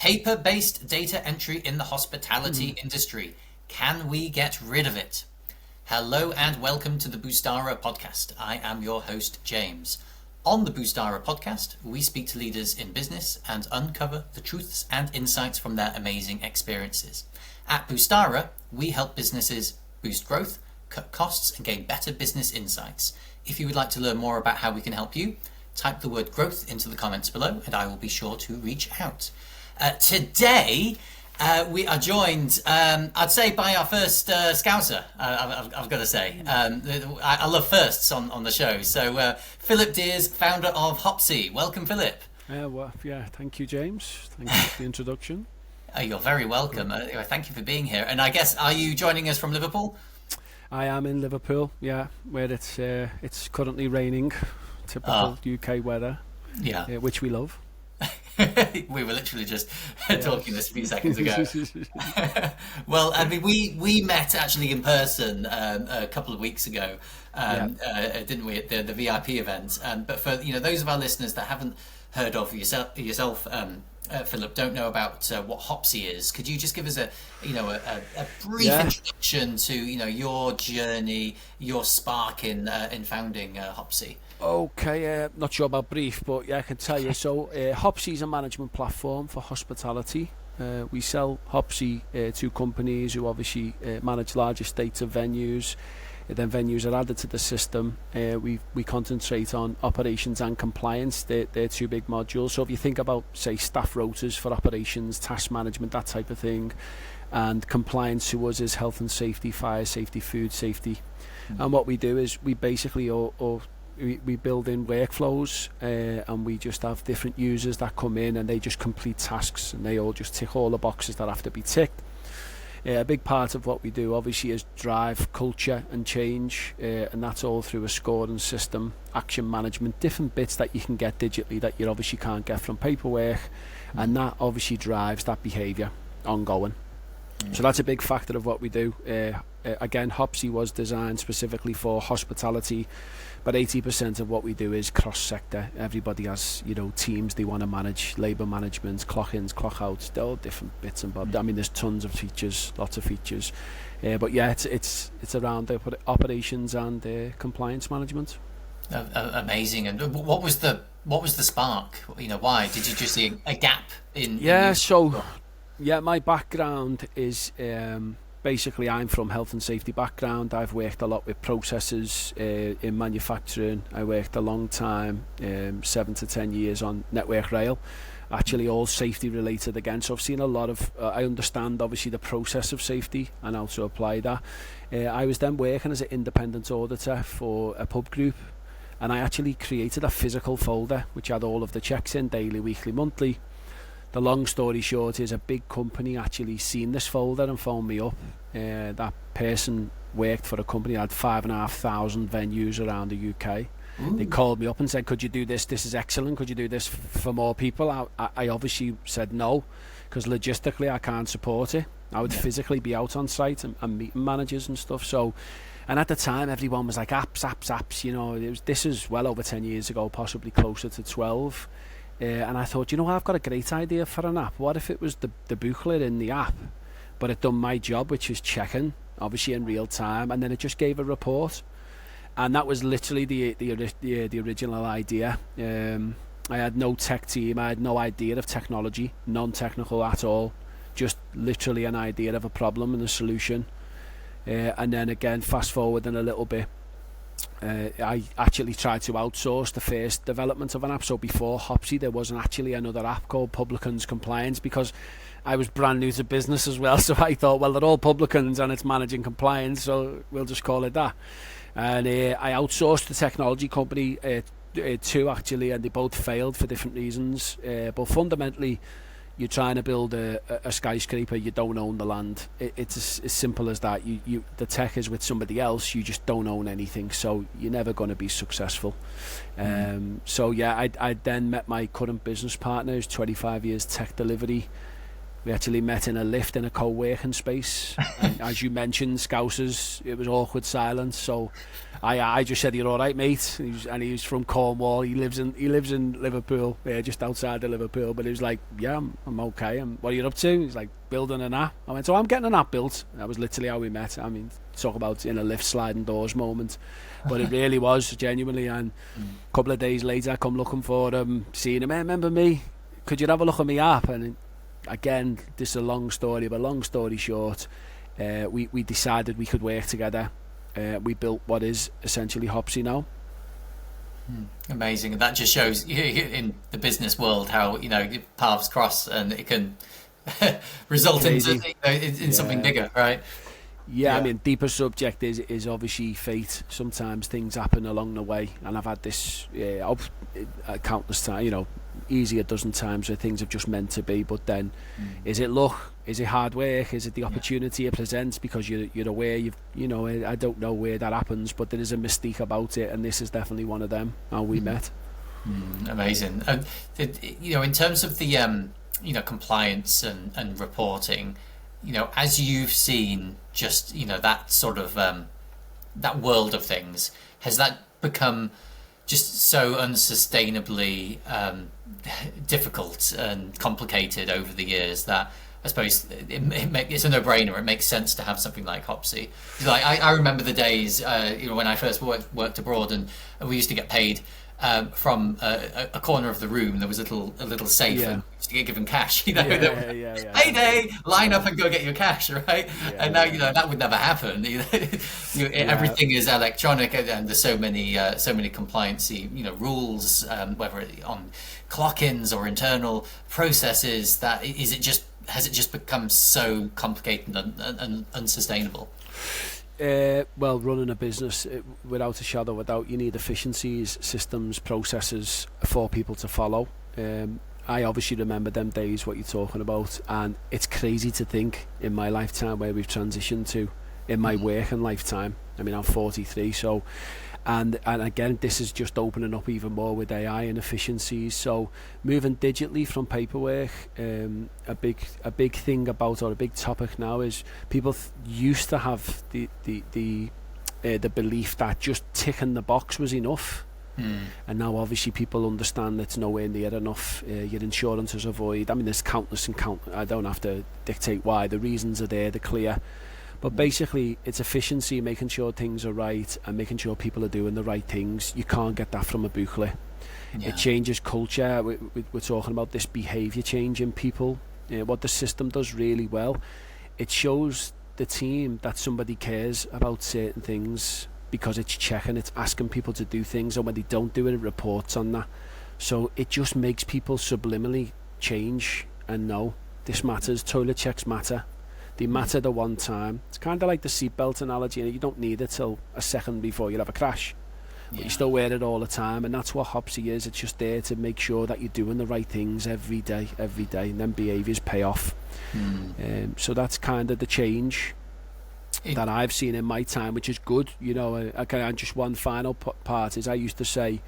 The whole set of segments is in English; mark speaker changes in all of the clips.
Speaker 1: Paper-based data entry in the hospitality industry. Can we get rid of it? Hello and welcome to the Boostara Podcast. I am your host, James. On the Boostara Podcast, we speak to leaders in business and uncover the truths and insights from their amazing experiences. At Boostara, we help businesses boost growth, cut costs, and gain better business insights. If you would like to learn more about how we can help you, type the word growth into the comments below and I will be sure to reach out. Today, we are joined, I'd say, by our first Scouser, I've got to say. I love firsts on the show. So, Philip Deers, founder of Hopsy. Welcome, Philip.
Speaker 2: Thank you, James. Thank you for the introduction.
Speaker 1: You're very welcome. Thank you for being here. And I guess, are you joining us from Liverpool?
Speaker 2: I am in Liverpool, where it's currently raining, typical UK weather, which we love.
Speaker 1: We were literally just talking this a few seconds ago. Well, I mean, we met actually in person a couple of weeks ago, didn't we, at the VIP event? But for those of our listeners that haven't heard of yourself, Philip, don't know about what Hopsy is, could you just give us a brief introduction to your journey, your spark in founding Hopsy?
Speaker 2: Okay, not sure about brief, but I can tell you. So Hopsy is a management platform for hospitality. We sell Hopsy to companies who obviously manage large estates of venues. Then venues are added to the system. We concentrate on operations and compliance. They're two big modules. So if you think about, say, staff rotas for operations, task management, that type of thing, and compliance to us is health and safety, fire safety, food safety. And what we do is we basically we build in workflows, and we just have different users that come in and they just complete tasks and they all just tick all the boxes that have to be ticked. A big part of what we do obviously is drive culture and change, and that's all through a scoring system, action management, different bits that you can get digitally that you obviously can't get from paperwork, and that obviously drives that behaviour ongoing. So that's a big factor of what we do. Again, Hopsy was designed specifically for hospitality, but 80% of what we do is cross-sector. Everybody has, teams they want to manage, labour management, clock-ins, clock-outs, they're all different bits and bobs. I mean, there's tons of features, lots of features. But it's around the operations and compliance management.
Speaker 1: Amazing. And what was the spark? Why did you just see a gap in?
Speaker 2: My background is basically I'm from health and safety background. I've worked a lot with processes in manufacturing. I worked a long time, 7 to 10 years on network rail, actually all safety related again. So I've seen a lot of, I understand obviously the process of safety and also apply that. I was then working as an independent auditor for a pub group, and I actually created a physical folder which had all of the checks in, daily, weekly, monthly. The long story short is a big company actually seen this folder and phoned me up. That person worked for a company that had 5,500 venues around the UK. Ooh. They called me up and said, could you do this? This is excellent. Could you do this for more people? I obviously said no, because logistically I can't support it. I would physically be out on site and meeting managers and stuff. So, and at the time everyone was like apps. This is well over 10 years ago, possibly closer to 12. And I thought, I've got a great idea for an app. What if it was the booklet in the app, but it done my job, which is checking, obviously in real time, and then it just gave a report. And that was literally the original idea. I had no tech team. I had no idea of technology, non-technical at all. Just literally an idea of a problem and a solution. And then again, fast forward in a little bit. I actually tried to outsource the first development of an app. So before Hopsy, there wasn't actually another app called Publicans Compliance, because I was brand new to business as well. So I thought, well, they're all publicans and it's managing compliance, so we'll just call it that. And I outsourced the technology company, two actually, and they both failed for different reasons. But fundamentally, you're trying to build a skyscraper, you don't own the land. It's as simple as that. The tech is with somebody else, you just don't own anything, so you're never going to be successful. I then met my current business partner, who's 25 years tech delivery, We actually met in a lift in a co-working space. And as you mentioned, Scousers, it was awkward silence. So I just said, "You're all right, mate." And he's from Cornwall. He lives in Liverpool, just outside of Liverpool. But he was like, "Yeah, I'm okay. What are you up to?" He's like, "Building an app." I went, "So I'm getting an app built." That was literally how we met. I mean, talk about in a lift sliding doors moment. But it really was, genuinely. And a couple of days later, I come looking for him, seeing him. "Hey, remember me? Could you have a look at my app?" And again, this is a long story, but long story short, we decided we could work together. We built what is essentially Hopsy now.
Speaker 1: Amazing. And that just shows in the business world how, paths cross and it can result in something bigger, right?
Speaker 2: Yeah, I mean, deeper subject is obviously fate. Sometimes things happen along the way, and I've had this countless times, easy a dozen times where things have just meant to be. But then, is it luck? Is it hard work? Is it the opportunity it presents because you're aware I don't know where that happens, but there is a mystique about it, and this is definitely one of them. How we met.
Speaker 1: Amazing. In terms of the compliance and reporting, as you've seen just that sort of that world of things, has that become just so unsustainably difficult and complicated over the years that I suppose it's a no-brainer. It makes sense to have something like Hopsy. Like I remember the days when I first worked abroad, and we used to get paid from a corner of the room. There was a little safe, and we used to get given cash. Payday, line up and go get your cash, right? And now that would never happen. Everything is electronic, and there's so many compliancy rules, whether on clock-ins or internal processes. Has it just become so complicated and unsustainable?
Speaker 2: Well, running a business, without a shadow of a doubt, you need efficiencies, systems, processes for people to follow. I obviously remember them days, what you're talking about, and it's crazy to think in my lifetime where we've transitioned to, in my working lifetime. I mean, I'm 43, so... And again, this is just opening up even more with AI and efficiencies. So moving digitally from paperwork, a big thing about, or a big topic now, is people used to have the belief that just ticking the box was enough. And now obviously people understand it's nowhere near enough. Your insurance is a void. I mean, there's countless I don't have to dictate why. The reasons are there, they're clear. But basically, it's efficiency, making sure things are right and making sure people are doing the right things. You can't get that from a booklet. It changes culture. We're talking about this behaviour change in people. What the system does really well, it shows the team that somebody cares about certain things because it's checking, it's asking people to do things, and when they don't do it, it reports on that. So it just makes people subliminally change and know this matters. Toilet checks matter. They matter the one time. It's kind of like the seatbelt analogy. You don't need it till a second before you'll have a crash. But you still wear it all the time, and that's what Hopsy is. It's just there to make sure that you're doing the right things every day, and then behaviours pay off. So that's kind of the change that I've seen in my time, which is good. And just one final part is I used to say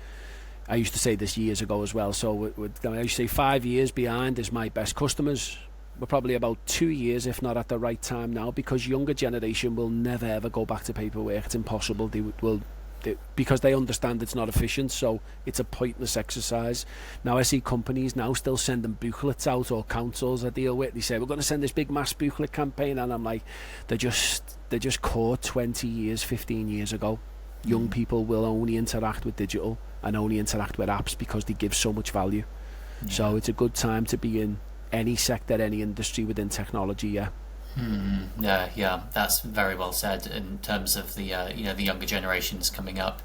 Speaker 2: this years ago as well. So I used to say 5 years behind is my best customers. We're probably about 2 years, if not at the right time now, because younger generation will never ever go back to paperwork. It's impossible. Because they understand it's not efficient, so it's a pointless exercise. Now I see companies now still sending booklets out, or councils I deal with. They say we're going to send this big mass booklet campaign, and I'm like, they're just caught 20 years, 15 years ago. Young people will only interact with digital and only interact with apps because they give so much value. So it's a good time to be in any sector, any industry within technology.
Speaker 1: That's very well said. In terms of the the younger generations coming up,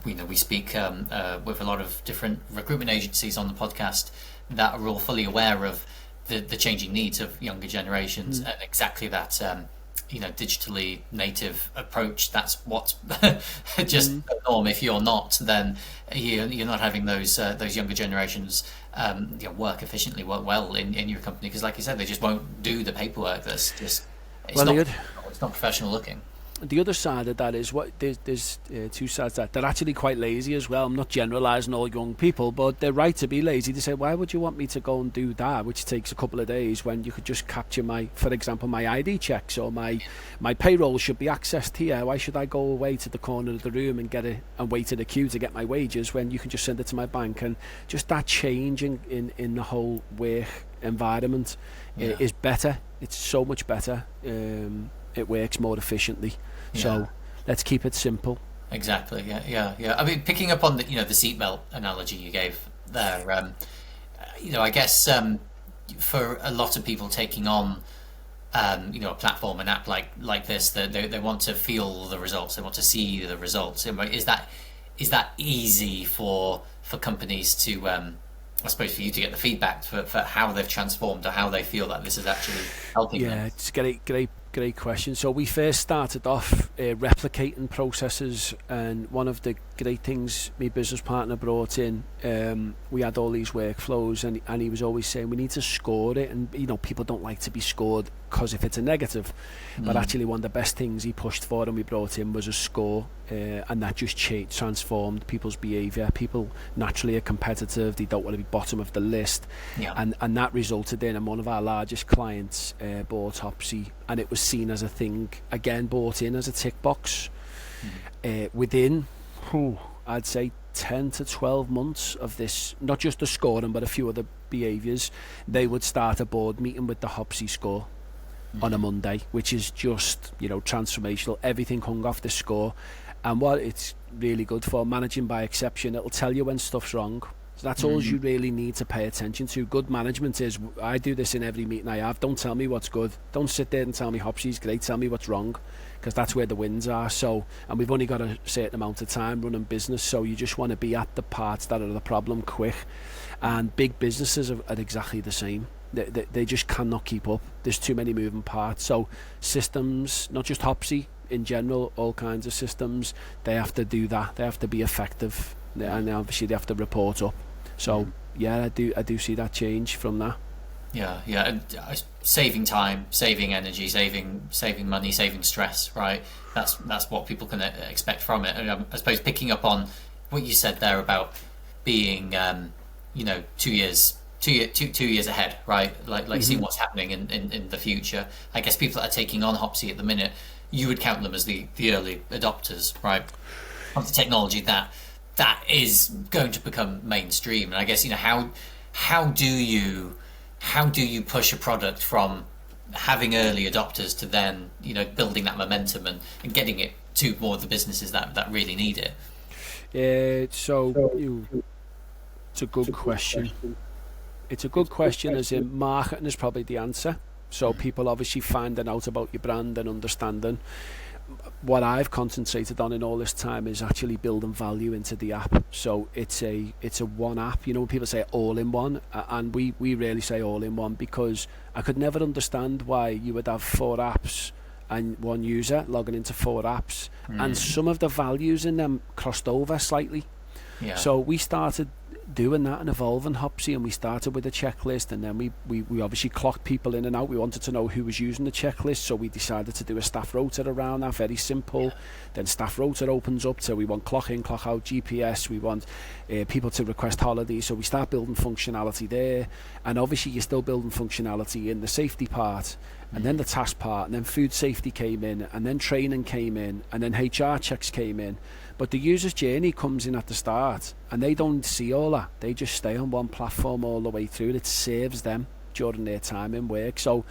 Speaker 1: we speak with a lot of different recruitment agencies on the podcast that are all fully aware of the changing needs of younger generations, and exactly that digitally native approach. That's what's just the norm. If you're not, then you're not having those younger generations work efficiently, work well in your company, because like you said, they just won't do the paperwork. It's not professional looking.
Speaker 2: the other side of that is there's two sides to that. They're actually quite lazy as well. I'm not generalising all young people, but they're right to be lazy. They say, why would you want me to go and do that, which takes a couple of days, when you could just capture for example, my ID checks, or my payroll should be accessed here. Why should I go away to the corner of the room and and wait in a queue to get my wages when you can just send it to my bank? And just that change in the whole work environment is better. It's so much better. It works more efficiently. So let's keep it simple.
Speaker 1: Exactly. Yeah. I mean, picking up on the the seatbelt analogy you gave there, I guess for a lot of people taking on a platform, an app like this, they want to feel the results, they want to see the results. Is that easy for companies to I suppose for you to get the feedback for how they've transformed, or how they feel that this is actually helping them?
Speaker 2: Yeah, it's great question. So we first started off replicating processes, and one of the great things my business partner brought in, we had all these workflows, and he was always saying we need to score it, and people don't like to be scored because if it's a negative, but actually one of the best things he pushed for and we brought in was a score, and that just transformed people's behaviour. People naturally are competitive, they don't want to be bottom of the list, and that resulted in one of our largest clients bought Hopsy, and it was seen as a thing, again bought in as a tick box. Within I'd say 10 to 12 months of this, not just the scoring but a few other behaviours, they would start a board meeting with the Hopsy score on a Monday, which is just transformational. Everything hung off the score, and what it's really good for, managing by exception. It'll tell you when stuff's wrong. So that's all you really need to pay attention to. Good management is, I do this in every meeting I have, don't tell me what's good, don't sit there and tell me Hopsy's great, tell me what's wrong, because that's where the wins are. So, and we've only got a certain amount of time running business, so you just want to be at the parts that are the problem quick. And big businesses are exactly the same. They just cannot keep up. There's too many moving parts. So systems, not just Hopsy, in general, all kinds of systems, they have to do that. They have to be effective, and obviously they have to report up. So I do see that change from that.
Speaker 1: And saving time, saving energy, saving money, saving stress, right? That's what people can expect from it. And I suppose picking up on what you said there about being 2 years ahead, right? Like seeing what's happening in the future. I guess people that are taking on Hopsy at the minute, you would count them as the early adopters, right, of the technology that is going to become mainstream. And I guess how do you push a product from having early adopters to then building that momentum and getting it to more of the businesses that really need it?
Speaker 2: It's a good question. It's a good question, as in marketing is probably the answer. So people obviously finding out about your brand and understanding. What I've concentrated on in all this time is actually building value into the app. So it's a one app. People say all in one, and we really say all in one, because I could never understand why you would have 4 apps and one user logging into 4 apps, and some of the values in them crossed over slightly. So we started doing that and evolving Hopsy, and we started with a checklist, and then we obviously clocked people in and out. We wanted to know who was using the checklist, so we decided to do a staff rota around that, very simple. Then staff rota opens up to, we want clock in, clock out, GPS, we want people to request holidays, so we start building functionality there. And obviously you're still building functionality in the safety part, and then the task part, and then food safety came in, and then training came in, and then HR checks came in. But the user's journey comes in at the start, and they don't see all that. They just stay on one platform all the way through. It saves them during their time in work. So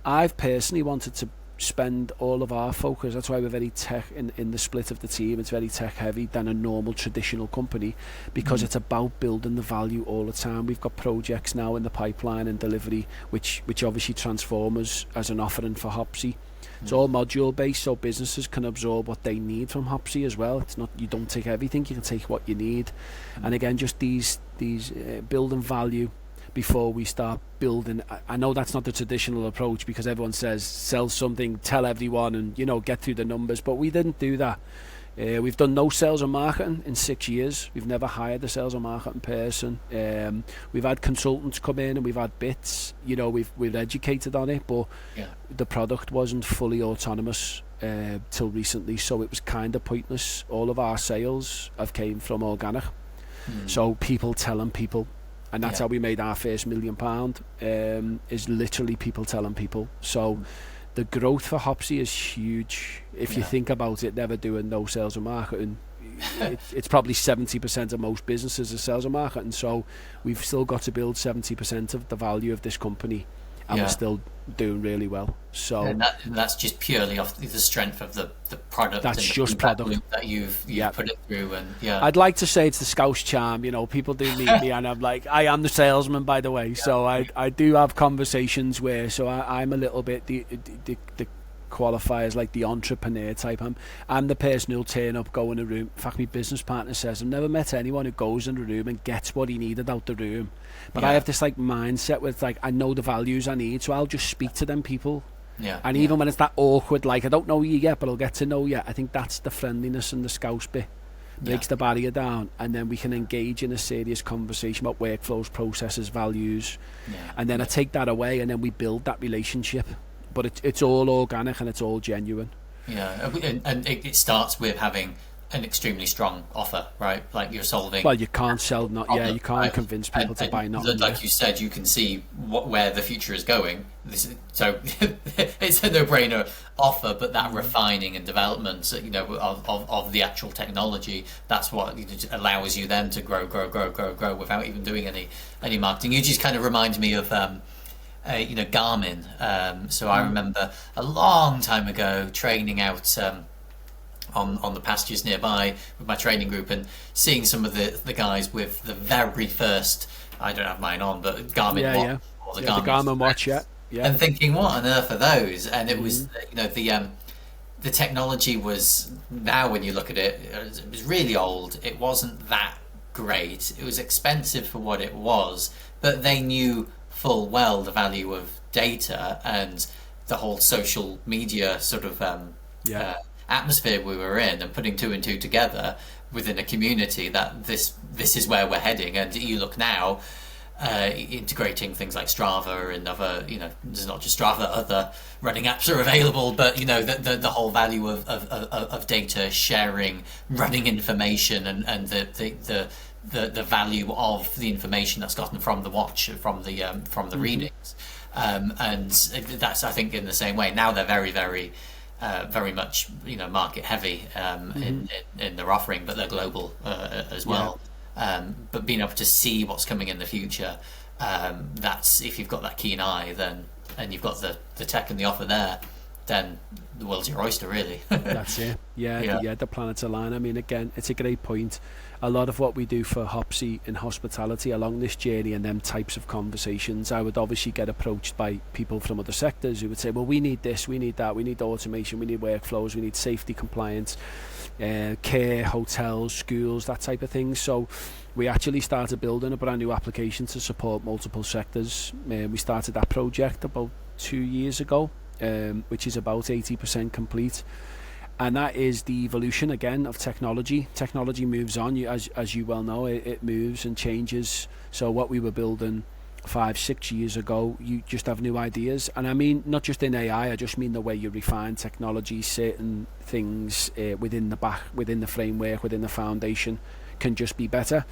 Speaker 2: I've personally wanted to spend all of our focus, that's why we're very tech in the split of the team, it's very tech heavy than a normal traditional company, because it's about building the value all the time. We've got projects now in the pipeline and delivery which obviously transform us as an offering for Hopsy. It's all module based, so businesses can absorb what they need from Hopsy as well. It's not, you don't take everything, you can take what you need. And again, just these building value before we start building. I know that's not the traditional approach, because everyone says sell something, tell everyone, and get through the numbers, but we didn't do that. We've done no sales and marketing in 6 years. We've never hired a sales and marketing person. We've had consultants come in, and we've had bits. We've educated on it, but the product wasn't fully autonomous. till recently, so it was kind of pointless. All of our sales have came from organic, so people telling people, and that's how we made our first £1 million, is literally people telling people. So the growth for Hopsy is huge. If you think about it, never doing no sales and marketing, it's probably 70% of most businesses are sales and marketing, so we've still got to build 70% of the value of this company, and we're still doing really well. So
Speaker 1: and that's just purely off the strength of the product.
Speaker 2: That's just product
Speaker 1: that you've put it through. And
Speaker 2: I'd like to say it's the Scouse charm. People do meet me and I'm like, I am the salesman, by the way. So I do have conversations where, so I'm a little bit the qualifiers, like the entrepreneur type. I'm the person who'll turn up, go in a room. In fact, my business partner says I've never met anyone who goes in a room and gets what he needed out the room. But I have this like mindset where it's like, I know the values I need, so I'll just speak to them people. And even when it's that awkward, like, I don't know you yet, but I'll get to know you, I think that's the friendliness and the Scouse bit. Breaks the barrier down, and then we can engage in a serious conversation about workflows, processes, values, and then I take that away, and then we build that relationship. But it's all organic and it's all genuine.
Speaker 1: And it starts with having an extremely strong offer, right? Like you're solving.
Speaker 2: Well, you can't sell you can't convince people to buy nothing.
Speaker 1: Like you said, you can see where the future is going. So it's a no-brainer offer, but that refining and development, of the actual technology, that's what allows you then to grow without even doing any marketing. You just kind of remind me of Garmin. So I remember a long time ago training out on the pastures nearby with my training group and seeing some of the guys with the very first, I don't have mine on, but Garmin watch, or the
Speaker 2: Garmin watch,
Speaker 1: and thinking, what on earth are those? And it was, the technology was, now when you look at it, it was really old. It wasn't that great. It was expensive for what it was, but they knew full well the value of data and the whole social media sort of atmosphere we were in, and putting two and two together within a community that this is where we're heading. And you look now, integrating things like Strava and other, there's not just Strava, other running apps are available, but the whole value of data sharing, running information, and the value of the information that's gotten from the watch, from the readings, and that's, I think, in the same way now they're very, very very much market heavy in their offering, but they're global as well. But being able to see what's coming in the future, that's, if you've got that keen eye, then, and you've got the tech and the offer there, then the world's your oyster, really.
Speaker 2: That's it. The planets align. I mean, again, it's a great point. A lot of what we do for Hopsy in hospitality along this journey and them types of conversations, I would obviously get approached by people from other sectors who would say, well, we need this, we need that, we need automation, we need workflows, we need safety compliance, care, hotels, schools, that type of thing. So we actually started building a brand new application to support multiple sectors. We started that project about 2 years ago, which is about 80% complete. And that is the evolution, again, of technology. Technology moves on, as you well know, it moves and changes. So what we were building 5-6 years ago, you just have new ideas. And I mean, not just in AI, I just mean the way you refine technology, certain things within the framework, within the foundation, can just be better.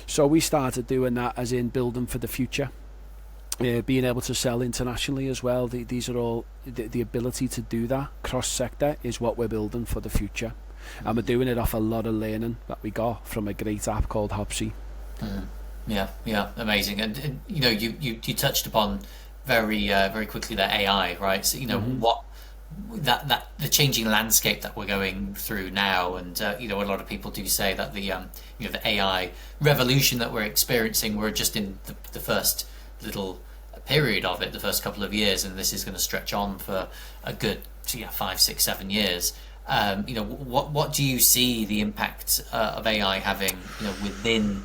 Speaker 2: So we started doing that, as in building for the future. Being able to sell internationally as well. These are all the ability to do that cross sector is what we're building for the future, and we're doing it off a lot of learning that we got from a great app called Hopsy. Amazing.
Speaker 1: And you touched upon very quickly that AI, right? So what that the changing landscape that we're going through now, and a lot of people do say that the AI revolution that we're experiencing, we're just in the first little period of it, the first couple of years, and this is going to stretch on for a good 5, 6, 7 years. What do you see the impact of AI having within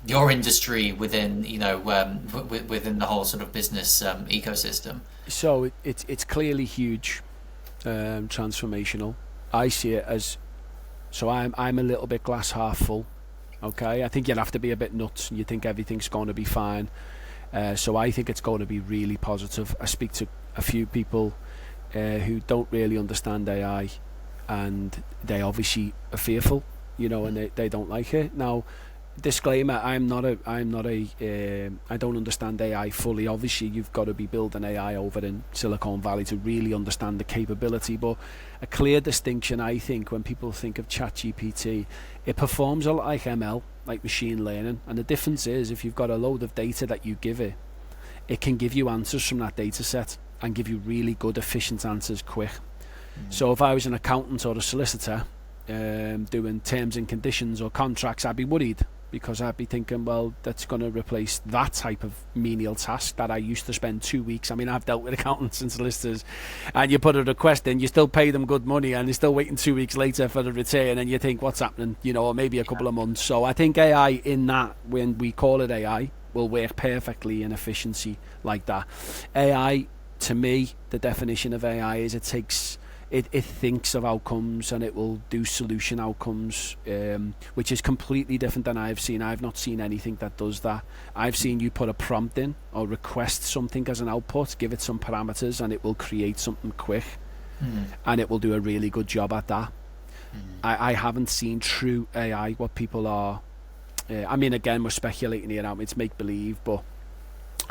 Speaker 1: your industry, within within the whole sort of business ecosystem?
Speaker 2: So it's clearly huge, transformational. I see it as, so I'm a little bit glass half full. Okay, I think you'd have to be a bit nuts and you think everything's going to be fine. So I think it's going to be really positive. I speak to a few people who don't really understand AI, and they obviously are fearful, you know, and they don't like it. Now, disclaimer: I don't understand AI fully. Obviously, you've got to be building AI over in Silicon Valley to really understand the capability. But a clear distinction, I think, when people think of ChatGPT, it performs a lot like ML, like machine learning. And the difference is, if you've got a load of data that you give it, it can give you answers from that data set and give you really good, efficient answers quick. So if I was an accountant or a solicitor doing terms and conditions or contracts, I'd be worried, because I'd be thinking, well, that's going to replace that type of menial task that I used to spend 2 weeks. I mean, I've dealt with accountants and solicitors, and you put a request in, you still pay them good money, and they're still waiting 2 weeks later for the return, and you think, what's happening? You know, or maybe a couple of months. So I think AI, in that, when we call it AI, will work perfectly in efficiency like that. AI, to me, the definition of AI is it thinks of outcomes, and it will do solution outcomes, which is completely different than I've seen. I've not seen anything that does that. I've seen you put a prompt in or request something as an output, give it some parameters, and it will create something quick, and it will do a really good job at that. I haven't seen true AI, what people are... I mean, again, we're speculating here now, it's make-believe, but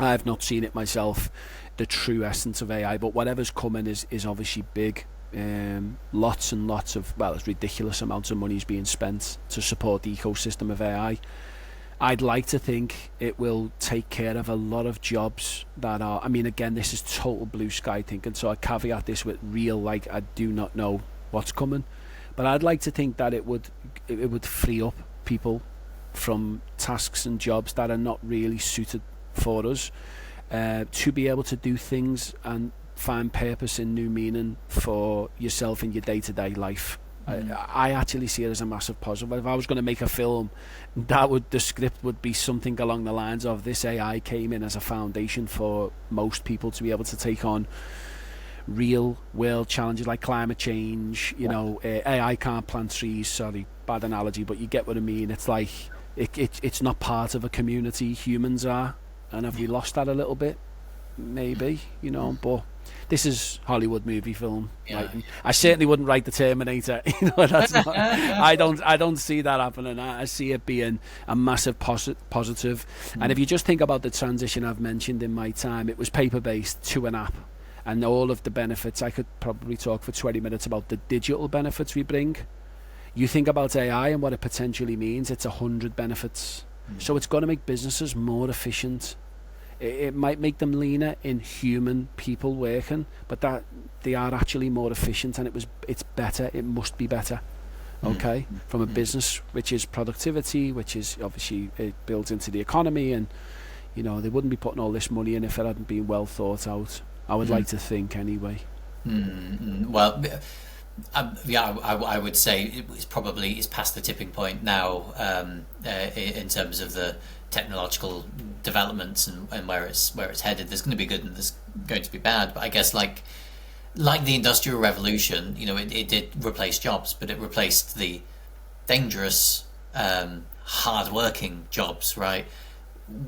Speaker 2: I've not seen it myself, the true essence of AI. But whatever's coming is obviously big. Lots and lots of, well, it's ridiculous amounts of money is being spent to support the ecosystem of AI. I'd like to think it will take care of a lot of jobs that are, I mean, again, this is total blue sky thinking, so I caveat this with real, like, I do not know what's coming, but I'd like to think that it would free up people from tasks and jobs that are not really suited for us, to be able to do things and find purpose and new meaning for yourself in your day-to-day life. I actually see it as a massive positive. If I was going to make a film, the script would be something along the lines of, this AI came in as a foundation for most people to be able to take on real world challenges like climate change. You know, AI can't plant trees, sorry, bad analogy, but you get what I mean. It's like it's not part of a community. Humans are, and have we lost that a little bit? Maybe, you know, but this is Hollywood movie film. Right? I certainly wouldn't write the Terminator. You know, that's not, I don't see that happening. I see it being a massive positive. And if you just think about the transition I've mentioned in my time, it was paper-based to an app, and all of the benefits. I could probably talk for 20 minutes about the digital benefits we bring. You think about AI and what it potentially means, it's 100 benefits. So it's going to make businesses more efficient. It might make them leaner in human people working, but that they are actually more efficient, and it's better. It must be better, okay, from a business, which is productivity, which is obviously, it builds into the economy, and you know, they wouldn't be putting all this money in if it hadn't been well thought out. I would like to think anyway.
Speaker 1: Well, I would say it's past the tipping point now, in terms of the technological developments and where it's headed. There's going to be good and there's going to be bad, but I guess like the Industrial Revolution, you know, it did replace jobs, but it replaced the dangerous, hard-working jobs, right?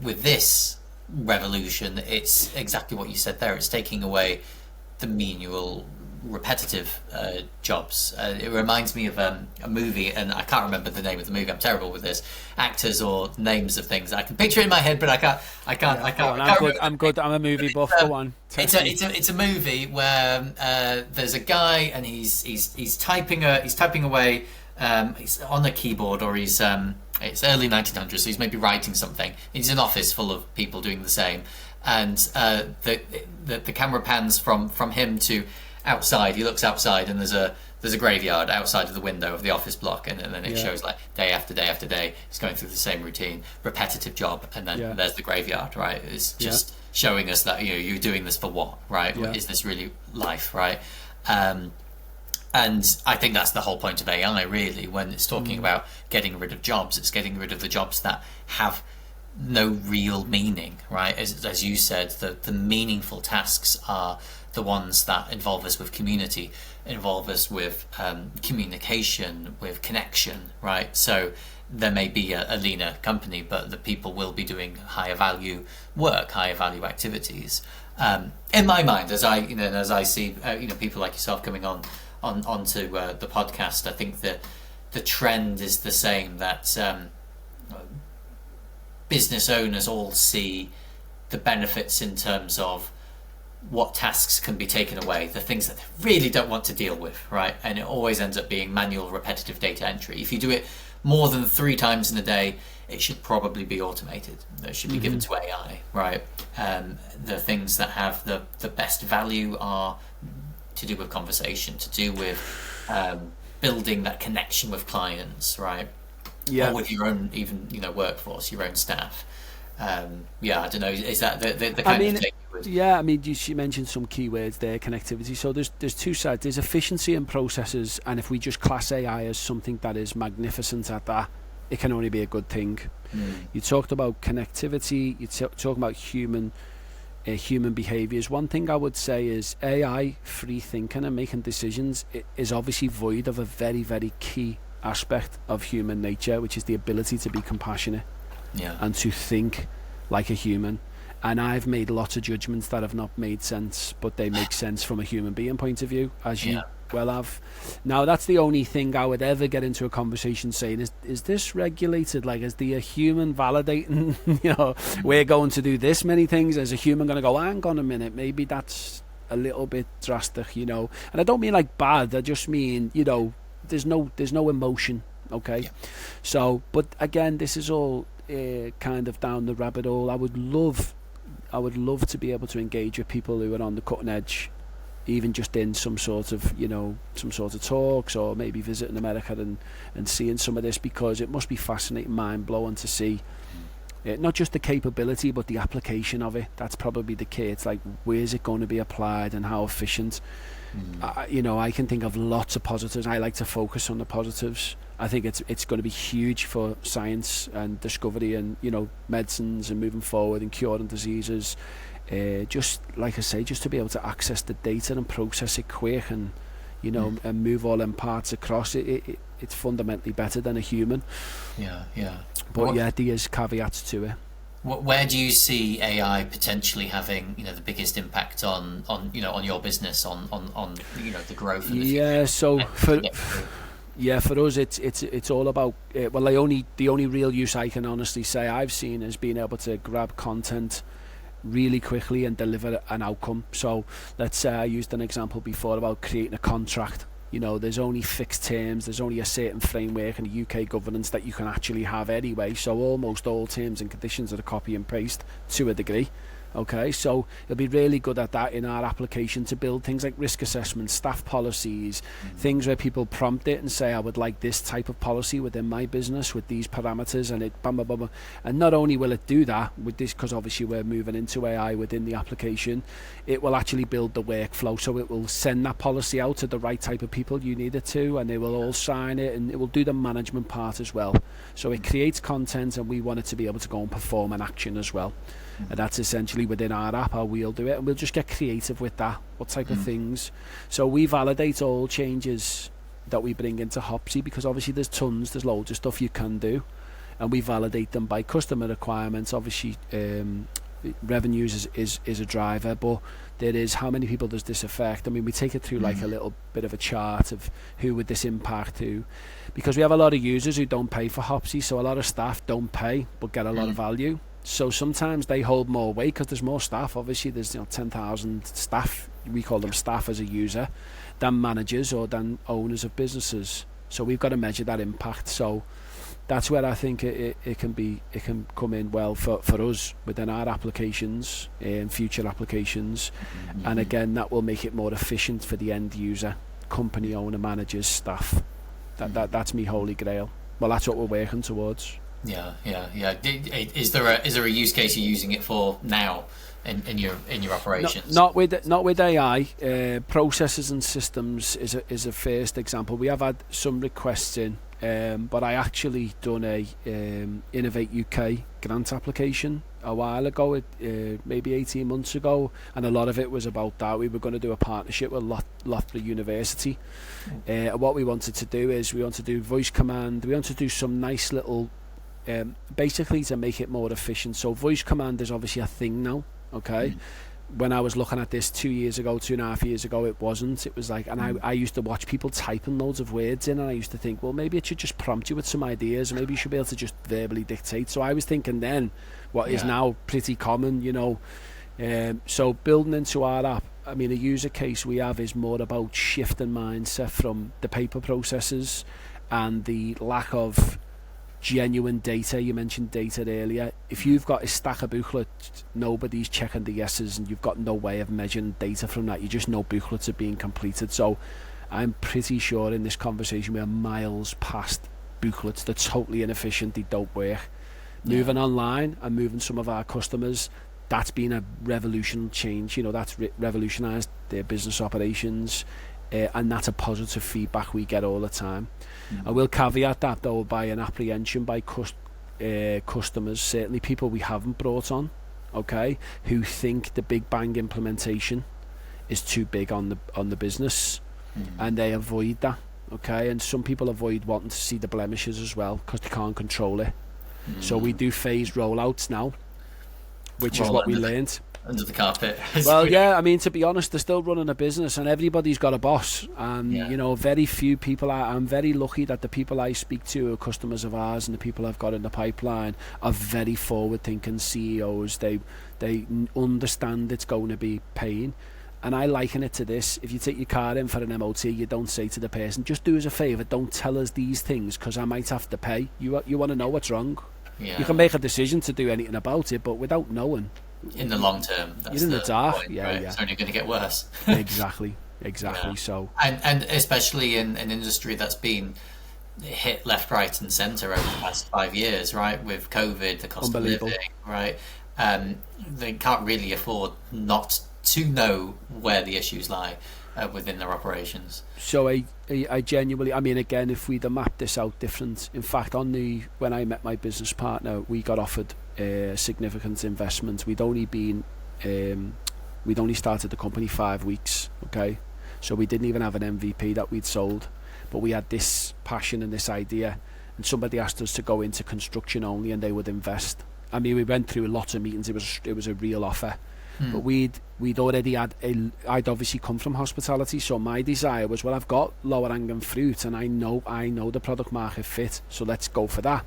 Speaker 1: With this revolution, it's exactly what you said there. It's taking away the menial, repetitive jobs. It reminds me of a movie, and I can't remember the name of the movie. I'm terrible with this, actors or names of things. I can picture it in my head, but I can't.
Speaker 2: I'm good. I'm a movie buff. Go on.
Speaker 1: It's a movie where there's a guy, and he's typing away. He's on a keyboard, or he's it's early 1900s, so he's maybe writing something. He's in an office full of people doing the same, and the camera pans from him to outside. He looks outside, and there's a graveyard outside of the window of the office block, and then it shows like day after day after day he's going through the same routine, repetitive job, and then there's the graveyard, right? It's just showing us that, you know, you're doing this for what, right? Is this really life, right? And I think that's the whole point of AI, really, when it's talking about getting rid of jobs. It's getting rid of the jobs that have no real meaning, right? As you said, the meaningful tasks are the ones that involve us with community, involve us with communication, with connection, right? So there may be a leaner company, but the people will be doing higher value work, higher value activities. In my mind, as I see people like yourself coming onto the podcast, I think that the trend is the same, that business owners all see the benefits in terms of what tasks can be taken away, the things that they really don't want to deal with, right? And it always ends up being manual, repetitive data entry. If you do it more than 3 times in a day, it should probably be automated. It should be given to AI, right? The things that have the best value are to do with conversation, to do with building that connection with clients, right?
Speaker 2: Yeah.
Speaker 1: Or with your own, even workforce, your own staff. I don't know. Is that the kind of thing you would?
Speaker 2: Yeah, I mean, you mentioned some keywords there, connectivity. So there's 2 sides. There's efficiency in processes, and if we just class AI as something that is magnificent at that, it can only be a good thing. You talked about connectivity. You talking about human behaviours. One thing I would say is AI free thinking and making decisions is obviously void of a very, very key aspect of human nature, which is the ability to be compassionate.
Speaker 1: Yeah.
Speaker 2: And to think like a human. And I've made lots of judgments that have not made sense, but they make sense from a human being point of view, as you well have. Now, that's the only thing I would ever get into a conversation saying, is this regulated? Like, is the human validating, we're going to do this many things? Is a human going to go, hang on a minute, maybe that's a little bit drastic, And I don't mean like bad, I just mean, there's no emotion, okay? Yeah. So, but again, this is all kind of down the rabbit hole. I would love to be able to engage with people who are on the cutting edge, even just in some sort of talks, or maybe visiting America and seeing some of this, because it must be fascinating, mind-blowing to see not just the capability but the application of it. That's probably the key. It's like, where's it going to be applied and how efficient? I can think of lots of positives. I like to focus on the positives. I think it's going to be huge for science and discovery and medicines and moving forward and curing diseases. Just like I say, just to be able to access the data and process it quick and and move all them parts across it's fundamentally better than a human. But there is caveats to it.
Speaker 1: Where do you see AI potentially having the biggest impact on your business, on the growth and the future?
Speaker 2: So for us it's all about the only real use I can honestly say I've seen is being able to grab content really quickly and deliver an outcome. So let's say I used an example before about creating a contract. There's only fixed terms, there's only a certain framework and UK governance that you can actually have anyway, so almost all terms and conditions are a copy and paste to a degree. Okay, so it'll be really good at that in our application to build things like risk assessments, staff policies, things where people prompt it and say, I would like this type of policy within my business with these parameters, and it bam, bam, bam. And not only will it do that with this, because obviously we're moving into AI within the application, it will actually build the workflow, so it will send that policy out to the right type of people you need it to, and they will all sign it, and it will do the management part as well. So it creates content, and we want it to be able to go and perform an action as well. And that's essentially within our app how we'll do it, and we'll just get creative with that, what type of things. So we validate all changes that we bring into Hopsy, because obviously there's loads of stuff you can do, and we validate them by customer requirements. Obviously revenues is a driver, but there is how many people does this affect. I mean, we take it through like a little bit of a chart of who would this impact to, because we have a lot of users who don't pay for Hopsy, so a lot of staff don't pay but get a lot of value. So sometimes they hold more weight because there's more staff. Obviously, there's 10,000 staff. We call them staff as a user, than managers or than owners of businesses. So we've got to measure that impact. So that's where I think it can come in well for us within our applications and future applications. And again, that will make it more efficient for the end user, company owner, managers, staff. That's me holy grail. Well, that's what we're working towards.
Speaker 1: Yeah. Is there a use case you're using it for now in your operations?
Speaker 2: Not with AI. Processes and systems is a first example. We have had some requests in But I actually done a Innovate UK grant application a while ago, maybe 18 months ago, and a lot of it was about that. We were going to do a partnership with Loughborough University. What we wanted to do is we wanted to do voice command. We wanted to do some nice little, basically to make it more efficient. So voice command is obviously a thing now, okay? When I was looking at this 2.5 years ago, it wasn't. It was like, and I used to watch people typing loads of words in, and I used to think, well, maybe it should just prompt you with some ideas, or maybe you should be able to just verbally dictate. So I was thinking then, what is now pretty common, you know. So building into our app, I mean, a user case we have is more about shifting mindset from the paper processes and the lack of genuine data. You mentioned data earlier. If you've got a stack of booklets, nobody's checking the yeses, and you've got no way of measuring data from that. You just know booklets are being completed. So I'm pretty sure in this conversation we are miles past booklets. They're totally inefficient. They don't work. Moving online and moving some of our customers, that's been a revolutionary change. You know, that's revolutionised their business operations, and that's a positive feedback we get all the time. I will caveat that though by an apprehension by customers, certainly people we haven't brought on, okay, who think the big bang implementation is too big on the business, and they avoid that, okay. And some people avoid wanting to see the blemishes as well because they can't control it. So we do phased rollouts now, which is what we learned.
Speaker 1: Under the carpet.
Speaker 2: Well, yeah, I mean, to be honest, they're still running a business, and everybody's got a boss. And, you know, very few people I'm very lucky that the people I speak to are customers of ours, and the people I've got in the pipeline are very forward-thinking CEOs. They understand it's going to be pain. And I liken it to this: if you take your car in for an MOT, you don't say to the person, just do us a favour, don't tell us these things because I might have to pay. You want to know what's wrong. You can make a decision to do anything about it, but without knowing,
Speaker 1: in the long term, that's
Speaker 2: you're in the dark.
Speaker 1: Point, right? It's only going to get worse.
Speaker 2: Exactly. So,
Speaker 1: and especially in an industry that's been hit left, right, and centre over the past 5 years, right? With COVID, the cost of living, right? They can't really afford not to know where the issues lie within their operations.
Speaker 2: So I genuinely, I mean, again, if we'd have mapped this out different, in fact, when I met my business partner, we got offered significant investment. We'd only started the company 5 weeks, okay, so we didn't even have an MVP that we'd sold, but we had this passion and this idea, and somebody asked us to go into construction only, and they would invest. I mean, we went through lots of meetings. It was a real offer. But we'd already had I'd obviously come from hospitality, so my desire was, well, I've got lower hanging fruit, and I know the product market fit, so let's go for that.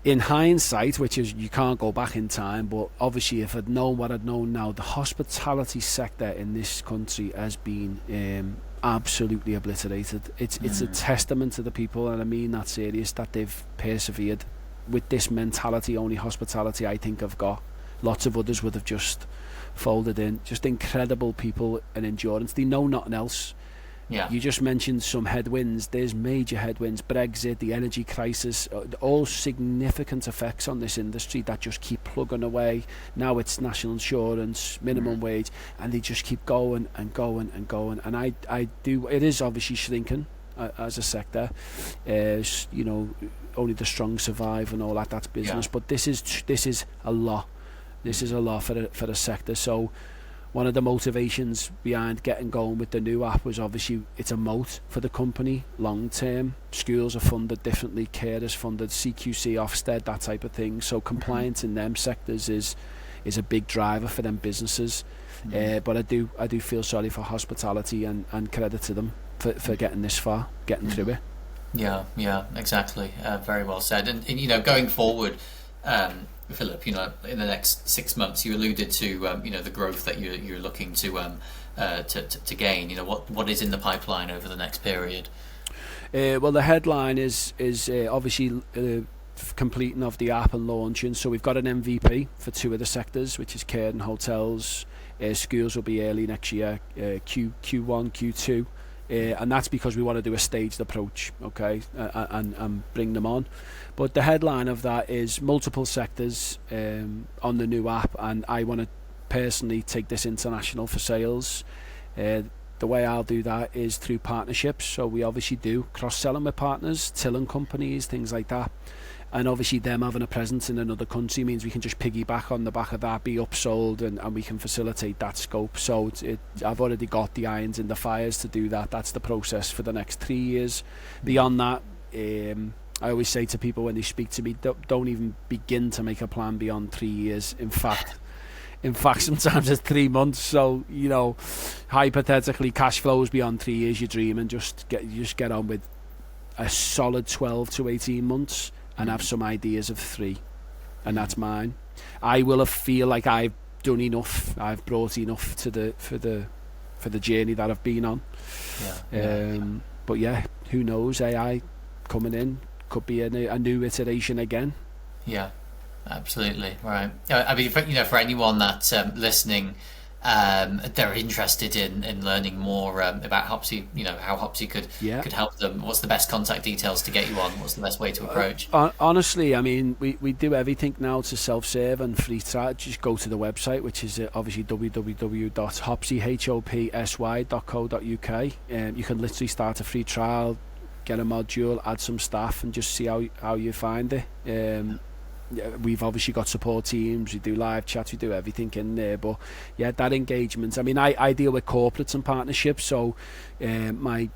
Speaker 2: In hindsight, which is, you can't go back in time, but obviously if I'd known what I'd known now, the hospitality sector in this country has been absolutely obliterated. It's a testament to the people, and I mean that serious, that they've persevered with this mentality. Only hospitality, I think, have got. Lots of others would have just folded in. Just incredible people and endurance. They know nothing else.
Speaker 1: Yeah.
Speaker 2: You just mentioned some headwinds. There's major headwinds. Brexit, the energy crisis, all significant effects on this industry that just keep plugging away. Now it's national insurance, minimum wage, and they just keep going and going and going. And it is obviously shrinking as a sector. You know, only the strong survive and all that. That's business. But this is a lot. This is a lot for the sector. So one of the motivations behind getting going with the new app was obviously it's a moat for the company long term. Schools are funded differently, care is funded, CQC, Ofsted, that type of thing. So compliance in them sectors is a big driver for them businesses. But I do feel sorry for hospitality and credit to them for getting this far, getting through it.
Speaker 1: Yeah, exactly. Very well said. And you know, going forward, Philip, you know, in the next 6 months, you alluded to you know, the growth that you're looking to gain. You know, what is in the pipeline over the next period?
Speaker 2: Well, the headline is obviously completing of the app and launching. So we've got an MVP for 2 of the sectors, which is care and hotels. Schools will be early next year, Q1, Q2. And that's because we want to do a staged approach, okay, and bring them on. But the headline of that is multiple sectors on the new app, and I want to personally take this international for sales. the way I'll do that is through partnerships. So we obviously do cross-selling with partners, tilling companies, things like that. And obviously them having a presence in another country means we can just piggyback on the back of that, be upsold, and we can facilitate that scope. So I've already got the irons in the fires to do that. That's the process for the next 3 years. Beyond that, I always say to people when they speak to me, don't even begin to make a plan beyond 3 years. In fact, sometimes it's 3 months. So, you know, hypothetically, cash flows beyond 3 years, you're dreaming. Just get on with a solid 12 to 18 months and have some ideas of 3, and that's mine. I will feel like I've done enough. I've brought enough to for the journey that I've been on. But yeah, who knows? AI coming in could be a new iteration again.
Speaker 1: Yeah, absolutely right. I mean, for anyone that's listening, they're interested in learning more about Hopsy, how Hopsy could help them. What's the best contact details to get you on? What's the best way to approach?
Speaker 2: Honestly, I mean, we do everything now to self-serve and free trial. Just go to the website, which is obviously www.hopsy.co.uk. You can literally start a free trial, get a module, add some staff, and just see how you find it. We've obviously got support teams, we do live chats, we do everything in there. But yeah, that engagement, I mean, I deal with corporates and partnerships, so my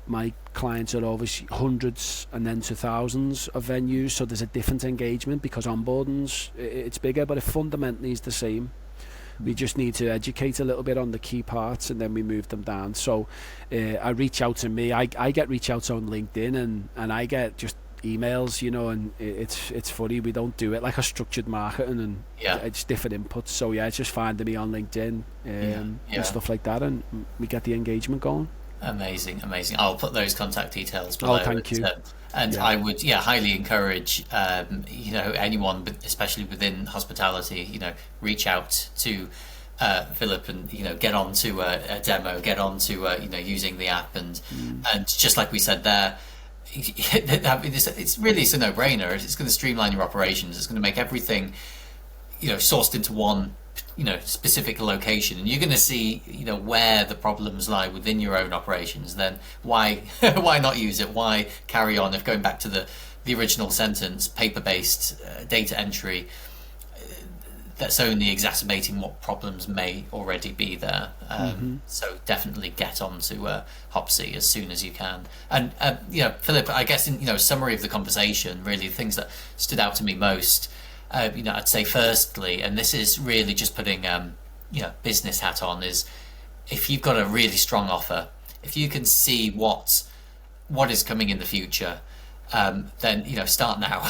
Speaker 2: clients are obviously hundreds and then to thousands of venues, so there's a different engagement because onboarding's it's bigger, but it fundamentally is the same. We just need to educate a little bit on the key parts, and then we move them down. So I reach out to me, I get reach outs on LinkedIn, and I get just emails, and it's funny, we don't do it like a structured marketing, and it's different inputs. So yeah, it's just finding me on LinkedIn and stuff like that, and we get the engagement going. Amazing.
Speaker 1: I'll put those contact details below.
Speaker 2: Thank you.
Speaker 1: And I would highly encourage anyone, especially within hospitality, reach out to Philip and get onto a demo, get onto using the app, and just like we said there, it's a no-brainer. It's going to streamline your operations. It's going to make everything sourced into one specific location, and you're going to see where the problems lie within your own operations. Then why not use it? Why carry on? If going back to the original sentence, paper-based data entry, that's only exacerbating what problems may already be there. So definitely get on to Hopsy as soon as you can. And Philip, I guess in summary of the conversation, really the things that stood out to me most, I'd say firstly, and this is really just putting business hat on, is if you've got a really strong offer, if you can see what is coming in the future, then start now.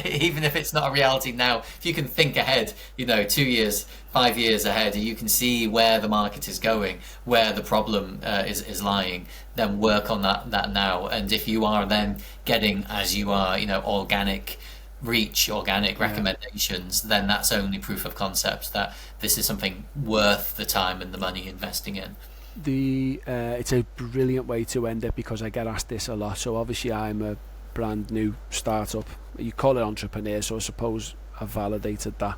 Speaker 1: Even if it's not a reality now, if you can think ahead 2 years, 5 years ahead, and you can see where the market is going, where the problem is lying, then work on that now. And if you are then getting, as you are, organic reach, organic recommendations, then that's only proof of concept that this is something worth the time and the money investing in.
Speaker 2: It's a brilliant way to end it, because I get asked this a lot. So obviously I'm a brand new startup, you call it entrepreneur, so I suppose I've validated that.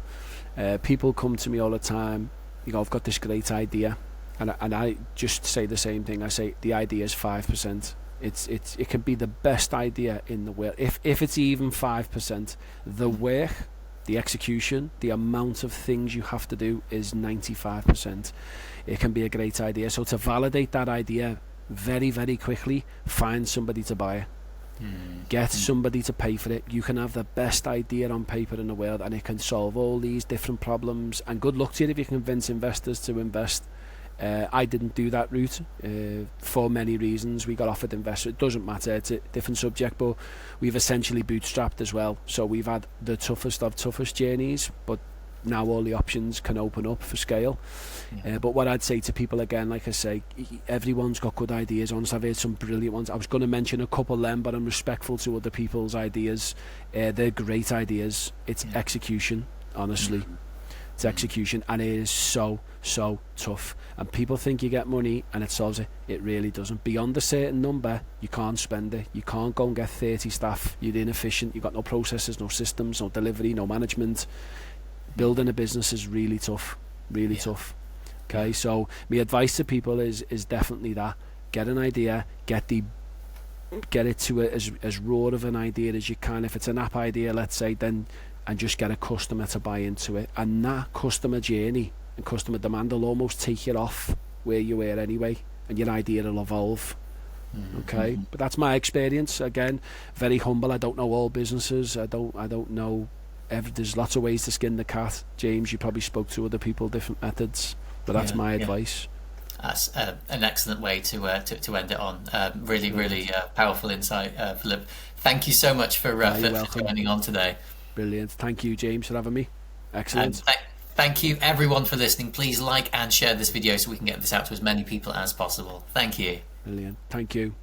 Speaker 2: People come to me all the time, I've got this great idea, and I just say the same thing. I say the idea is 5%. It can be the best idea in the world. If it's even 5%, the work, the execution, the amount of things you have to do is 95%. It can be a great idea. So to validate that idea very, very quickly, find somebody to buy it. Get somebody to pay for it. You can have the best idea on paper in the world, and it can solve all these different problems, and good luck to you if you can convince investors to invest. I didn't do that route for many reasons. We got offered investors, it doesn't matter, it's a different subject, but we've essentially bootstrapped as well. So we've had the toughest of toughest journeys, but now all the options can open up for scale. But what I'd say to people, again, like I say, everyone's got good ideas. Honestly, I've heard some brilliant ones. I was going to mention a couple then, but I'm respectful to other people's ideas. They're great ideas. It's execution, honestly. It's execution, and it is so tough. And people think you get money and it solves it. It really doesn't. Beyond a certain number, you can't spend it. You can't go and get 30 staff. You're inefficient. You've got no processes, no systems, no delivery, no management. Building a business is really tough, tough. Okay, so my advice to people is definitely that: get an idea, get it to as raw of an idea as you can. If it's an app idea, let's say, then, and just get a customer to buy into it, and that customer journey and customer demand will almost take you off where you were anyway, and your idea will evolve. Okay, but that's my experience. Again, very humble. I don't know all businesses. I don't know. There's lots of ways to skin the cat. James, you probably spoke to other people, different methods, but that's my advice.
Speaker 1: That's an excellent way to end it on. Really powerful insight, Philip. Thank you so much for joining on today.
Speaker 2: Brilliant. Thank you, James, for having me. Excellent.
Speaker 1: Thank you, everyone, for listening. Please like and share this video so we can get this out to as many people as possible. Thank you.
Speaker 2: Brilliant. Thank you.